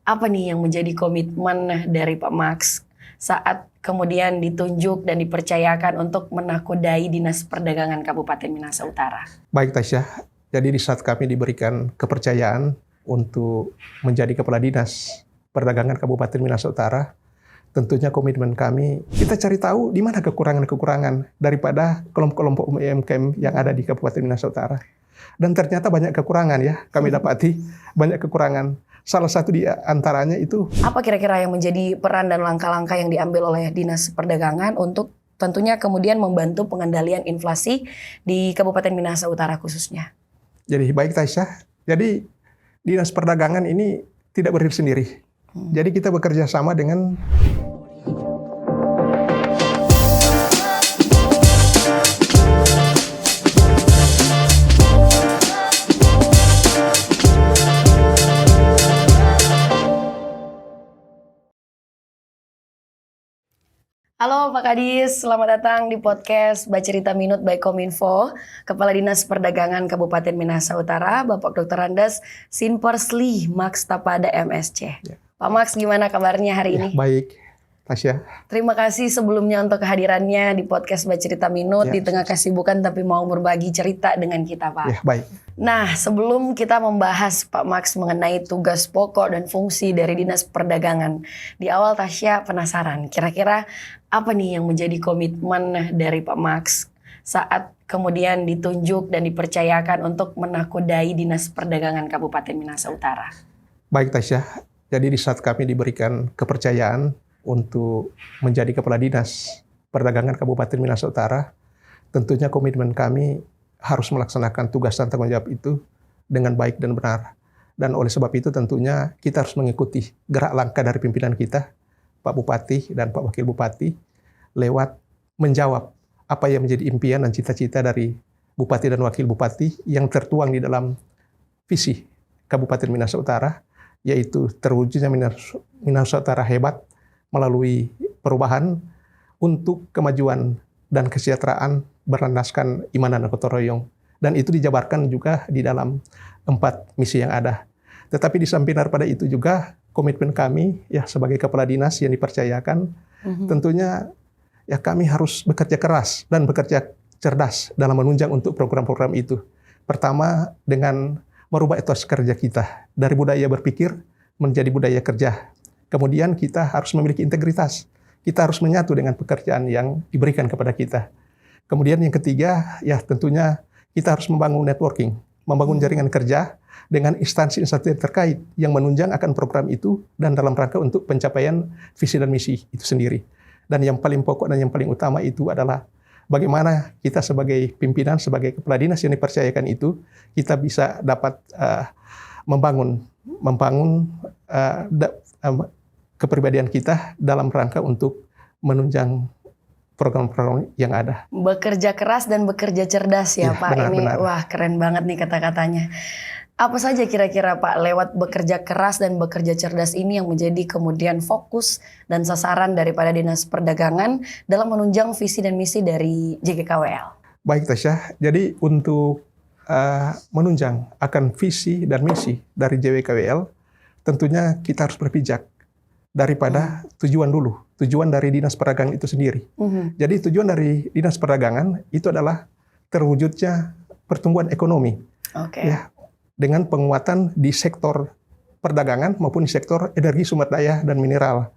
Apa nih yang menjadi komitmen dari Pak Max saat kemudian ditunjuk dan dipercayakan untuk menakodai Dinas Perdagangan Kabupaten Minahasa Utara? Baik Tasya, jadi di saat kami diberikan kepercayaan untuk menjadi Kepala Dinas Perdagangan Kabupaten Minahasa Utara, tentunya komitmen kami, kita cari tahu di mana kekurangan-kekurangan daripada kelompok-kelompok UMKM yang ada di Kabupaten Minahasa Utara. Dan ternyata banyak kekurangan ya, kami dapati banyak kekurangan. Salah satu di antaranya itu. Apa kira-kira yang menjadi peran dan langkah-langkah yang diambil oleh Dinas Perdagangan untuk tentunya kemudian membantu pengendalian inflasi di Kabupaten Minahasa Utara khususnya? Jadi baik Tasya, jadi Dinas Perdagangan ini tidak berdiri sendiri. Jadi kita bekerja sama dengan Halo Pak Kadis, selamat datang di podcast Bacerita Minut by Kominfo. Kepala Dinas Perdagangan Kabupaten Minahasa Utara, Bapak Dr. Andes Sinpersli Max Tapada MSC. Ya. Pak Max, gimana kabarnya hari ini? Baik, Tasya. Terima kasih sebelumnya untuk kehadirannya di podcast Bacerita Minut di tengah kesibukan tapi mau berbagi cerita dengan kita, Pak. Ya, baik. Nah, sebelum kita membahas Pak Max mengenai tugas pokok dan fungsi dari Dinas Perdagangan, di awal Tasya penasaran, kira-kira apa nih yang menjadi komitmen dari Pak Max saat kemudian ditunjuk dan dipercayakan untuk menakodai Dinas Perdagangan Kabupaten Minahasa Utara? Baik Tasya, jadi di saat kami diberikan kepercayaan untuk menjadi Kepala Dinas Perdagangan Kabupaten Minahasa Utara, tentunya komitmen kami harus melaksanakan tugas dan tanggung jawab itu dengan baik dan benar. Dan oleh sebab itu tentunya kita harus mengikuti gerak langkah dari pimpinan kita, Pak Bupati dan Pak Wakil Bupati, lewat menjawab apa yang menjadi impian dan cita-cita dari Bupati dan Wakil Bupati yang tertuang di dalam visi Kabupaten Minahasa Utara, yaitu terwujudnya Minahasa Utara hebat melalui perubahan untuk kemajuan dan kesejahteraan berlandaskan iman dan gotong royong. Dan itu dijabarkan juga di dalam 4 misi yang ada. Tetapi di samping daripada itu juga komitmen kami ya sebagai kepala dinas yang dipercayakan, tentunya ya kami harus bekerja keras dan bekerja cerdas dalam menunjang untuk program-program itu. Pertama dengan merubah etos kerja kita dari budaya berpikir menjadi budaya kerja. Kemudian kita harus memiliki integritas. Kita harus menyatu dengan pekerjaan yang diberikan kepada kita. Kemudian yang ketiga, ya tentunya kita harus membangun networking, membangun jaringan kerja dengan instansi-instansi terkait yang menunjang akan program itu dan dalam rangka untuk pencapaian visi dan misi itu sendiri. Dan yang paling pokok dan yang paling utama itu adalah bagaimana kita sebagai pimpinan, sebagai kepala dinas yang dipercayakan itu, kita bisa dapat membangun kepribadian kita dalam rangka untuk menunjang program-program yang ada. Bekerja keras dan bekerja cerdas ya Pak. Benar. Wah keren banget nih kata-katanya. Apa saja kira-kira Pak lewat bekerja keras dan bekerja cerdas ini yang menjadi kemudian fokus dan sasaran daripada Dinas Perdagangan dalam menunjang visi dan misi dari JGKWL? Baik Tasya, jadi untuk menunjang akan visi dan misi dari JGKWL, tentunya kita harus berpijak daripada tujuan dulu, tujuan dari Dinas Perdagangan itu sendiri. Jadi tujuan dari Dinas Perdagangan itu adalah terwujudnya pertumbuhan ekonomi. Ya, dengan penguatan di sektor perdagangan maupun di sektor energi sumber daya dan mineral.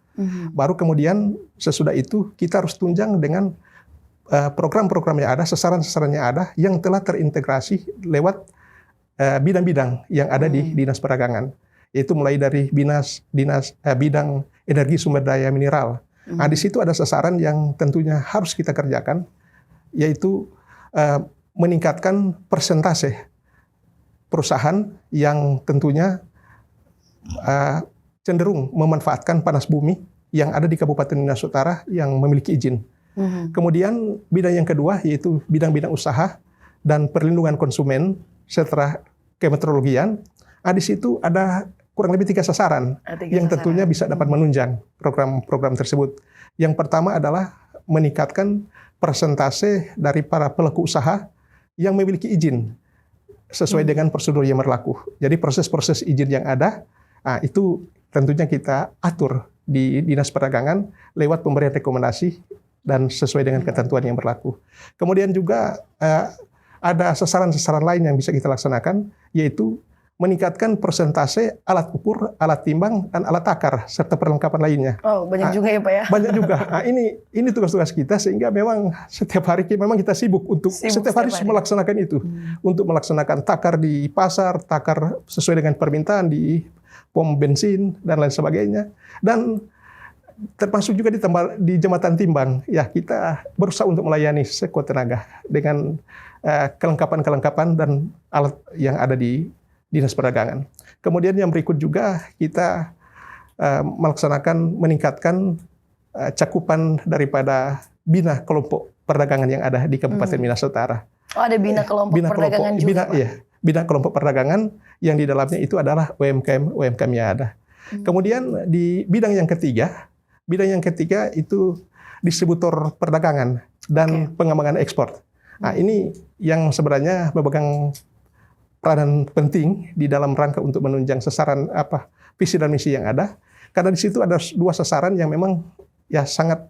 Baru kemudian sesudah itu kita harus tunjang dengan program-program yang ada, sasaran-sasaran yang ada yang telah terintegrasi lewat bidang-bidang yang ada di Dinas Perdagangan. Yaitu mulai dari bidang energi sumber daya mineral. Nah, di situ ada sasaran yang tentunya harus kita kerjakan, yaitu meningkatkan persentase perusahaan yang tentunya cenderung memanfaatkan panas bumi yang ada di Kabupaten Minahasa Utara yang memiliki izin. Kemudian bidang yang kedua yaitu bidang-bidang usaha dan perlindungan konsumen serta kemeteorologian. Di situ ada kurang lebih 3 sasaran yang tentunya bisa dapat menunjang program-program tersebut. Yang pertama adalah meningkatkan persentase dari para pelaku usaha yang memiliki izin sesuai dengan prosedur yang berlaku. Jadi proses-proses izin yang ada Nah, itu tentunya kita atur di Dinas Perdagangan lewat pemberian rekomendasi dan sesuai dengan ketentuan yang berlaku. Kemudian juga ada sasaran-sasaran lain yang bisa kita laksanakan, yaitu meningkatkan persentase alat ukur, alat timbang, dan alat takar, serta perlengkapan lainnya. Oh, banyak juga ya Pak ya? Banyak juga. Nah, ini tugas-tugas kita, sehingga memang setiap hari memang kita sibuk untuk setiap hari melaksanakan itu. Untuk melaksanakan takar di pasar, takar sesuai dengan permintaan di pom bensin, dan lain sebagainya. Dan termasuk juga di jembatan timbang, ya kita berusaha untuk melayani sekuat tenaga dengan kelengkapan-kelengkapan dan alat yang ada di Dinas Perdagangan. Kemudian yang berikut juga kita meningkatkan cakupan daripada bina kelompok perdagangan yang ada di Kabupaten Minas Utara. Oh, ada bina kelompok perdagangan juga, Pak? Iya, bina kelompok perdagangan yang di dalamnya itu adalah UMKM yang ada. Kemudian di bidang yang ketiga itu distributor perdagangan dan pengembangan ekspor. Nah, ini yang sebenarnya memegang peranan penting di dalam rangka untuk menunjang sasaran visi dan misi yang ada, karena di situ ada dua sasaran yang memang ya sangat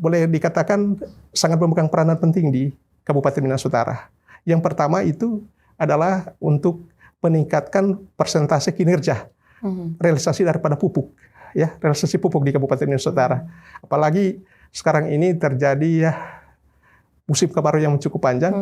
boleh dikatakan sangat memegang peranan penting di Kabupaten Minas Utara. Yang pertama itu adalah untuk meningkatkan persentase kinerja realisasi daripada pupuk, ya realisasi pupuk di Kabupaten Minas Utara. Apalagi sekarang ini terjadi ya musim kemarau yang cukup panjang,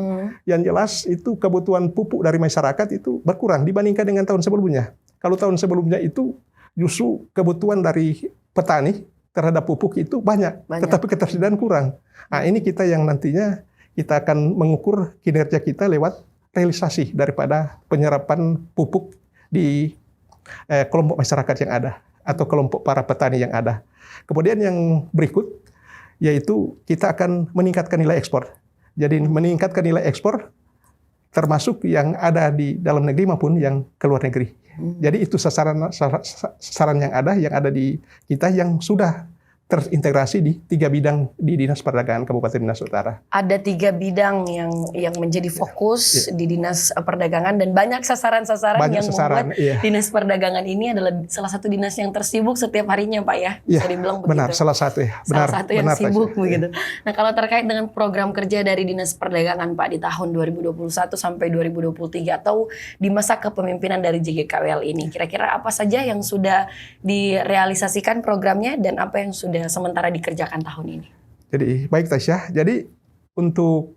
yang jelas itu kebutuhan pupuk dari masyarakat itu berkurang dibandingkan dengan tahun sebelumnya. Kalau tahun sebelumnya itu justru kebutuhan dari petani terhadap pupuk itu banyak. Tetapi ketersediaan kurang. Nah, ini kita yang nantinya kita akan mengukur kinerja kita lewat realisasi daripada penyerapan pupuk di kelompok masyarakat yang ada atau kelompok para petani yang ada. Kemudian yang berikut yaitu kita akan meningkatkan nilai ekspor. Jadi meningkatkan nilai ekspor termasuk yang ada di dalam negeri maupun yang ke luar negeri. Jadi itu sasaran yang ada di kita yang sudah terintegrasi di 3 bidang di Dinas Perdagangan Kabupaten Minas Utara. Ada 3 bidang yang menjadi fokus di Dinas Perdagangan, dan banyak sasaran-sasaran yang membuat Dinas Perdagangan ini adalah salah satu dinas yang tersibuk setiap harinya, Pak ya. Bisa dibilang begitu. Benar, salah satu ya. Salah satu yang sibuk begitu. Nah, kalau terkait dengan program kerja dari Dinas Perdagangan Pak di tahun 2021 sampai 2023 atau di masa kepemimpinan dari JGKWL ini, kira-kira apa saja yang sudah direalisasikan programnya dan apa yang sudah sementara dikerjakan tahun ini? Jadi baik Tasya, jadi untuk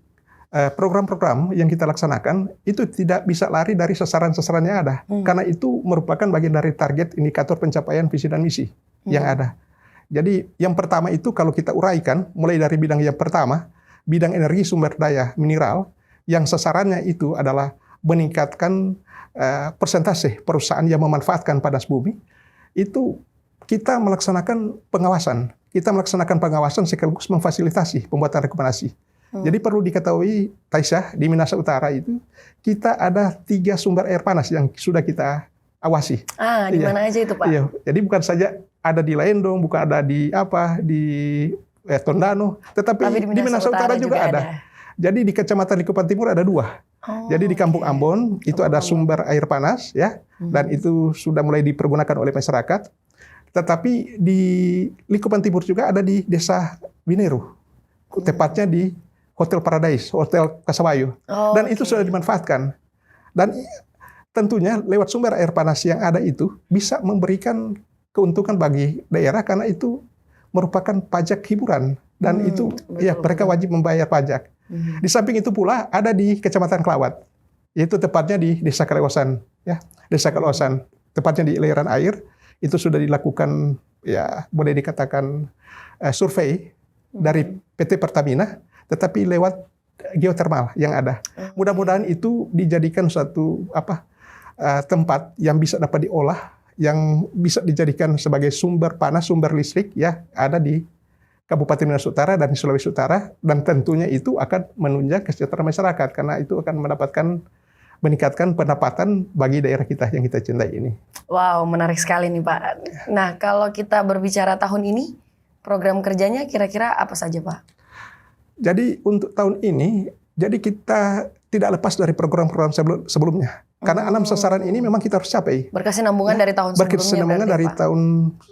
program-program yang kita laksanakan itu tidak bisa lari dari sasaran-sasaran yang ada, karena itu merupakan bagian dari target indikator pencapaian visi dan misi yang ada. Jadi yang pertama itu kalau kita uraikan, mulai dari bidang yang pertama, bidang energi sumber daya mineral, yang sasarannya itu adalah meningkatkan persentase perusahaan yang memanfaatkan panas bumi, itu kita melaksanakan pengawasan. Kita melaksanakan pengawasan sekaligus memfasilitasi pembuatan rekomendasi. Jadi perlu diketahui, Taisyah, di Minas Utara itu kita ada 3 sumber air panas yang sudah kita awasi. Di mana aja itu, Pak? Iya. Jadi bukan saja ada di Laendong, bukan ada di Tondano, tetapi di Minas Utara juga ada. Jadi di Kecamatan Likupan Timur ada 2. Jadi di Kampung Ambon itu ada sumber air panas, ya, dan itu sudah mulai dipergunakan oleh masyarakat. Tetapi di Likupan Timur juga ada di Desa Bineru, tepatnya di Hotel Paradise, Hotel Kasawayu, dan itu sudah dimanfaatkan. Dan tentunya lewat sumber air panas yang ada itu bisa memberikan keuntungan bagi daerah karena itu merupakan pajak hiburan dan itu mereka wajib membayar pajak. Di samping itu pula ada di Kecamatan Kelawat, yaitu tepatnya di Desa Kaleosan, ya, Desa Kaleosan, tepatnya di aliran air. Itu sudah dilakukan, ya boleh dikatakan survei dari PT Pertamina, tetapi lewat geotermal yang ada. Mudah-mudahan itu dijadikan suatu tempat yang bisa dapat diolah, yang bisa dijadikan sebagai sumber panas, sumber listrik, ya ada di Kabupaten Minas Utara dan Sulawesi Utara, dan tentunya itu akan menunjang kesejahteraan masyarakat karena itu akan meningkatkan pendapatan bagi daerah kita yang kita cintai ini. Wow, menarik sekali nih Pak. Nah, kalau kita berbicara tahun ini, program kerjanya kira-kira apa saja Pak? Jadi untuk tahun ini, jadi kita tidak lepas dari program-program sebelumnya. Karena 6 sasaran ini memang kita harus capai. Berkesinambungan dari tahun sebelumnya. Berkesinambungan dari tahun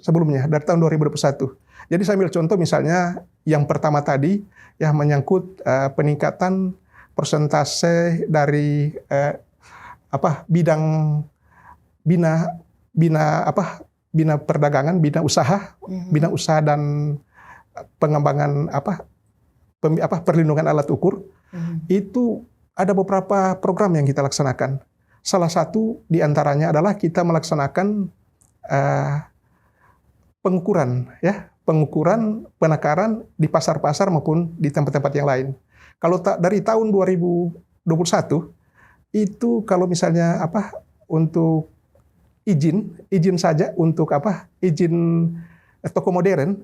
sebelumnya, dari tahun 2021. Jadi saya ambil contoh misalnya yang pertama tadi ya menyangkut peningkatan persentase dari bidang bina perdagangan, bina usaha dan pengembangan perlindungan alat ukur. Itu ada beberapa program yang kita laksanakan. Salah satu di antaranya adalah kita melaksanakan pengukuran penakaran di pasar-pasar maupun di tempat-tempat yang lain. Kalau dari tahun 2021 itu kalau misalnya untuk izin saja untuk izin toko modern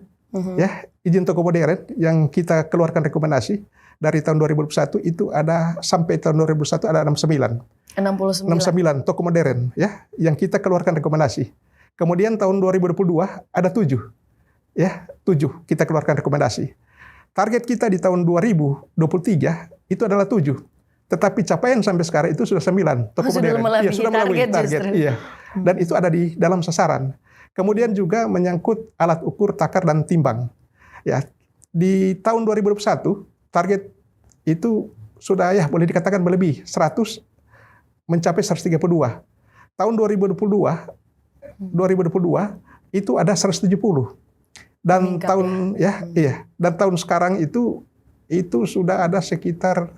izin toko modern yang kita keluarkan rekomendasi dari tahun 2021 itu ada sampai tahun 2021 ada 69 toko modern ya yang kita keluarkan rekomendasi. Kemudian tahun 2022 ada 7 kita keluarkan rekomendasi. Target kita di tahun 2023 itu adalah 7. Tetapi capaian sampai sekarang itu sudah 9 toko modern. Sudah melebihi target. Iya. Dan itu ada di dalam sasaran. Kemudian juga menyangkut alat ukur, takar dan timbang. Ya, di tahun 2021 target itu sudah boleh dikatakan melebihi 100 mencapai 132. Tahun 2022 itu ada 170. Dan tahun dan tahun sekarang itu sudah ada sekitar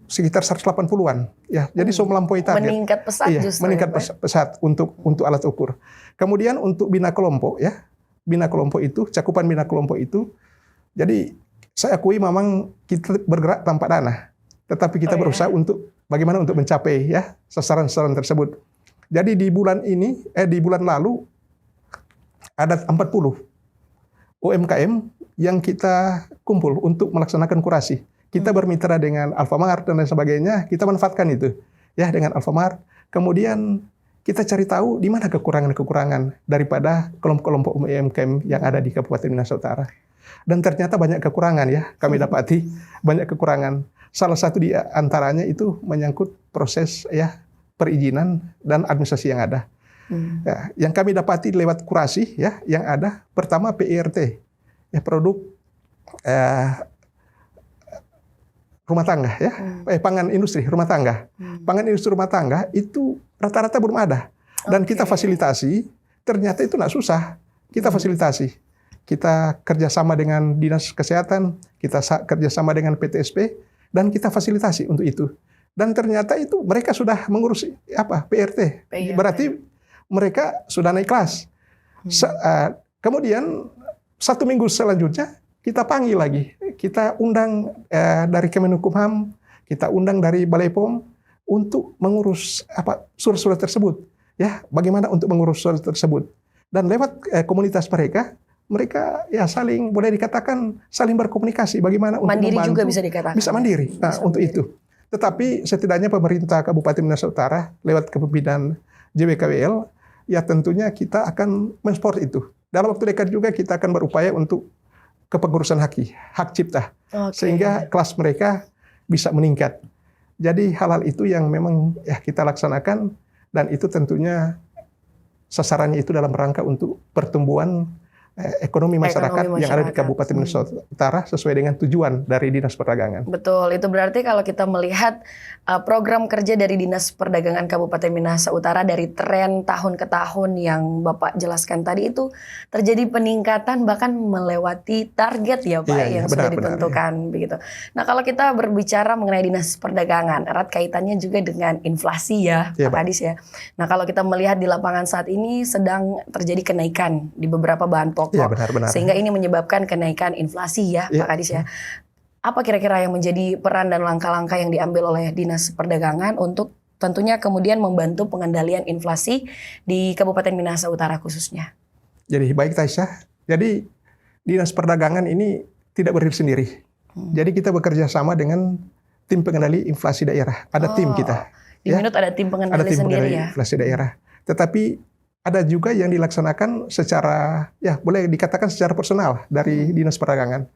180-an ya. Jadi melampaui target. Meningkat pesat justru. Meningkat pesat untuk alat ukur. Kemudian untuk bina kelompok bina kelompok itu, cakupan bina kelompok itu. Jadi saya akui memang kita bergerak tanpa dana. Tetapi kita berusaha untuk bagaimana untuk mencapai sasaran-sasaran tersebut. Jadi di bulan lalu ada 40 UMKM yang kita kumpul untuk melaksanakan kurasi. Kita bermitra dengan Alfamart dan lain sebagainya, kita manfaatkan itu dengan Alfamart. Kemudian kita cari tahu di mana kekurangan-kekurangan daripada kelompok-kelompok UMKM yang ada di Kabupaten Minahasa Utara. Dan ternyata banyak kekurangan kami dapati banyak kekurangan. Salah satu di antaranya itu menyangkut proses perizinan dan administrasi yang ada. Yang kami dapati lewat kurasi yang ada, pertama PIRT, produk rumah tangga pangan industri rumah tangga. Pangan industri rumah tangga itu rata-rata belum ada. Dan kita fasilitasi, ternyata itu nggak susah. Kita fasilitasi. Kita kerjasama dengan Dinas Kesehatan, kita kerjasama dengan PTSP, dan kita fasilitasi untuk itu. Dan ternyata itu mereka sudah mengurus PRT. Berarti mereka sudah naik kelas. Kemudian 1 minggu selanjutnya kita panggil lagi. Kita undang dari Kemenkumham, kita undang dari Balai POM untuk mengurus surat-surat tersebut. Bagaimana untuk mengurus surat tersebut. Dan lewat komunitas mereka saling boleh dikatakan saling berkomunikasi bagaimana untuk mandiri membantu. Juga bisa dikatakan. Bisa mandiri. Untuk itu. Tetapi setidaknya pemerintah Kabupaten Minahasa Utara lewat kepemimpinan JBKWL tentunya kita akan mensupport itu. Dalam waktu dekat juga kita akan berupaya untuk kepengurusan hak cipta. Sehingga kelas mereka bisa meningkat. Jadi hal-hal itu yang memang kita laksanakan dan itu tentunya sasarannya itu dalam rangka untuk pertumbuhan ekonomi masyarakat yang ada di Kabupaten Minahasa Utara sesuai dengan tujuan dari Dinas Perdagangan. Betul, itu berarti kalau kita melihat program kerja dari Dinas Perdagangan Kabupaten Minahasa Utara dari tren tahun ke tahun yang Bapak jelaskan tadi itu terjadi peningkatan bahkan melewati target Pak yang sudah ditentukan begitu. Nah, kalau kita berbicara mengenai Dinas Perdagangan, erat kaitannya juga dengan inflasi Pak Kadis Nah, kalau kita melihat di lapangan saat ini sedang terjadi kenaikan di beberapa bahan pokok. Benar. Sehingga ini menyebabkan kenaikan inflasi Pak Kadis Apa kira-kira yang menjadi peran dan langkah-langkah yang diambil oleh Dinas Perdagangan untuk tentunya kemudian membantu pengendalian inflasi di Kabupaten Minahasa Utara khususnya? Jadi baik Taisha, jadi Dinas Perdagangan ini tidak berdiri sendiri. Jadi kita bekerja sama dengan tim pengendali inflasi daerah. Ada tim kita. Di Minut ada tim pengendali sendiri inflasi daerah. Tetapi ada juga yang dilaksanakan secara, boleh dikatakan secara personal dari Dinas Perdagangan.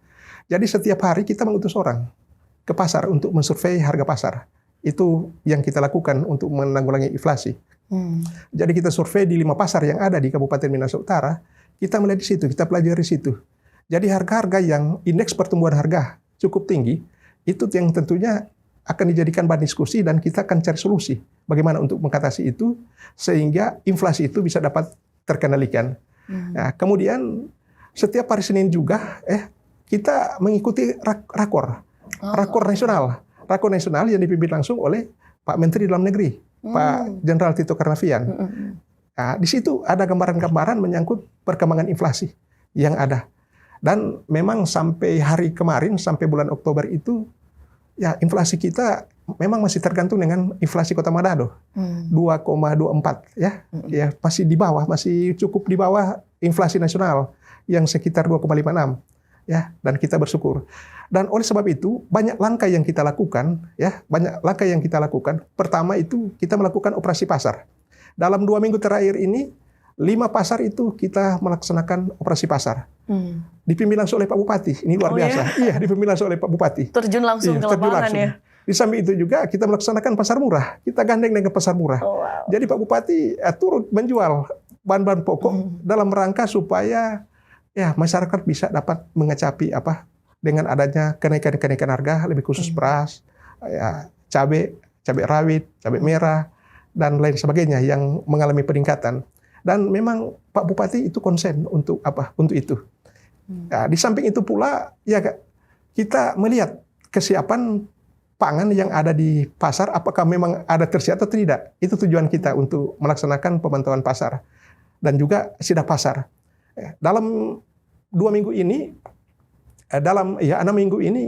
Jadi setiap hari kita mengutus orang. ke pasar untuk mensurvei harga pasar. Itu yang kita lakukan untuk menanggulangi inflasi. Jadi kita survei di 5 pasar yang ada di Kabupaten Minahasa Utara, kita melihat di situ, kita pelajari di situ. Jadi harga-harga yang indeks pertumbuhan harga cukup tinggi, itu yang tentunya akan dijadikan bahan diskusi dan kita akan cari solusi bagaimana untuk mengatasi itu sehingga inflasi itu bisa dapat terkendalikan. Nah, kemudian setiap hari Senin juga kita mengikuti rakor nasional yang dipimpin langsung oleh Pak Menteri Dalam Negeri, Pak Jenderal Tito Karnavian. Nah, di situ ada gambaran-gambaran menyangkut perkembangan inflasi yang ada. Dan memang sampai hari kemarin, sampai bulan Oktober itu, ya inflasi kita memang masih tergantung dengan inflasi Kota Manado, 2,24 ya, ya masih di bawah, masih cukup di bawah inflasi nasional yang sekitar 2,56 ya, dan kita bersyukur. Dan oleh sebab itu banyak langkah yang kita lakukan ya, banyak langkah yang kita lakukan. Pertama itu kita melakukan operasi pasar. Dalam 2 minggu terakhir ini 5 pasar itu kita melaksanakan operasi pasar. Dipimpin langsung oleh Pak Bupati. Ini luar biasa. Iya, dipimpin langsung oleh Pak Bupati. Terjun langsung ke lapangan ya. Di samping itu juga kita melaksanakan pasar murah. Kita gandeng dengan pasar murah. Jadi Pak Bupati turut menjual bahan-bahan pokok dalam rangka supaya ya masyarakat bisa dapat mengecapi dengan adanya kenaikan harga, lebih khusus beras, ya cabai rawit, cabai merah dan lain sebagainya yang mengalami peningkatan. Dan memang Pak Bupati itu konsen untuk untuk itu. Nah, di samping itu pula ya kita melihat kesiapan pangan yang ada di pasar, apakah memang ada tersedia atau tidak. Itu tujuan kita untuk melaksanakan pemantauan pasar dan juga sidak pasar. Dalam 6 minggu ini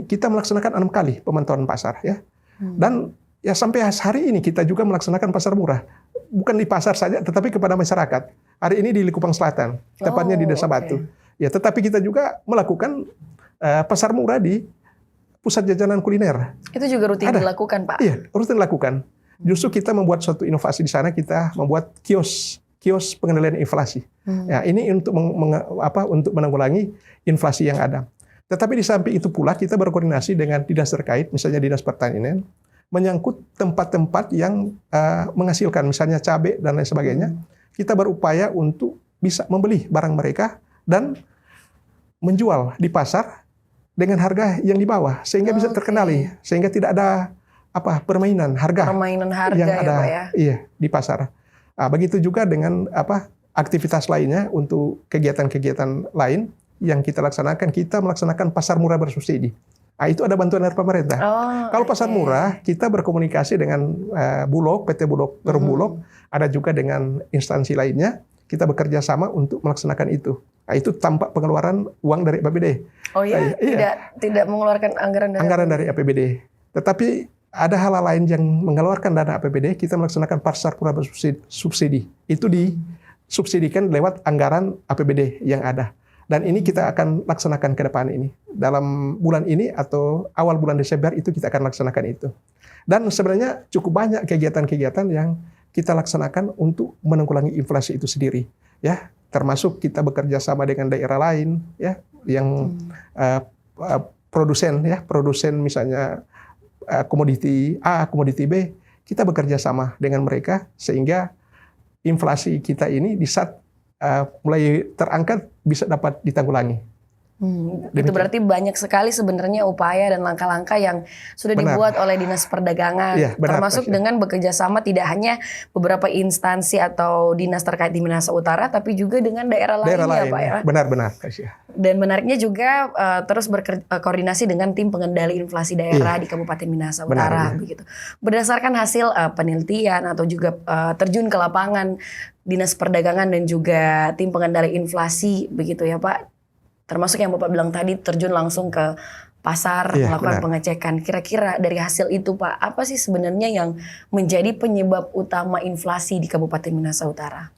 kita melaksanakan 6 kali pemantauan pasar ya. Dan ya sampai hari ini kita juga melaksanakan pasar murah. Bukan di pasar saja, tetapi kepada masyarakat. Hari ini di Likupang Selatan, tepatnya di Desa Batu. Ya, tetapi kita juga melakukan pasar murah di pusat jajanan kuliner. Itu juga rutin dilakukan, Pak? Iya, rutin dilakukan. Justru kita membuat suatu inovasi di sana, kita membuat kios pengendalian inflasi. Ya, ini untuk untuk menanggulangi inflasi yang ada. Tetapi di samping itu pula kita berkoordinasi dengan dinas terkait, misalnya Dinas Pertanian, menyangkut tempat-tempat yang menghasilkan, misalnya cabai dan lain sebagainya. Kita berupaya untuk bisa membeli barang mereka dan menjual di pasar dengan harga yang di bawah, sehingga bisa terkenali, sehingga tidak ada permainan harga yang ada di pasar. Nah, begitu juga dengan aktivitas lainnya untuk kegiatan-kegiatan lain yang kita laksanakan, kita melaksanakan pasar murah bersubsidi. Nah, itu ada bantuan dari pemerintah. Kalau pasar murah, kita berkomunikasi dengan Bulog, PT Bulog, Perum Bulog, ada juga dengan instansi lainnya, kita bekerja sama untuk melaksanakan itu. Nah, itu tanpa pengeluaran uang dari APBD. Oh iya? Tidak mengeluarkan anggaran dari APBD. Tetapi ada hal lain yang mengeluarkan dana APBD, kita melaksanakan pasar murah bersubsidi. Itu disubsidikan lewat anggaran APBD yang ada. Dan ini kita akan laksanakan ke depan ini. Dalam bulan ini atau awal bulan Desember itu kita akan laksanakan itu. Dan sebenarnya cukup banyak kegiatan-kegiatan yang kita laksanakan untuk menanggulangi inflasi itu sendiri. Ya, termasuk kita bekerja sama dengan daerah lain ya yang produsen misalnya komoditi A, komoditi B, kita bekerja sama dengan mereka sehingga inflasi kita ini di saat mulai terangkat bisa dapat ditanggulangi. Itu berarti banyak sekali sebenarnya upaya dan langkah-langkah yang sudah dibuat oleh Dinas Perdagangan, termasuk dengan bekerja sama tidak hanya beberapa instansi atau dinas terkait di Minahasa Utara, tapi juga dengan daerah lainnya, Pak ya. Benar-benar. Dan menariknya juga terus berkoordinasi dengan tim pengendali inflasi daerah di Kabupaten Minahasa Utara, begitu. Berdasarkan hasil penelitian atau juga terjun ke lapangan Dinas Perdagangan dan juga tim pengendali inflasi, begitu ya, Pak. Termasuk yang Bapak bilang tadi, terjun langsung ke pasar, melakukan pengecekan. Kira-kira dari hasil itu, Pak, apa sih sebenarnya yang menjadi penyebab utama inflasi di Kabupaten Minahasa Utara?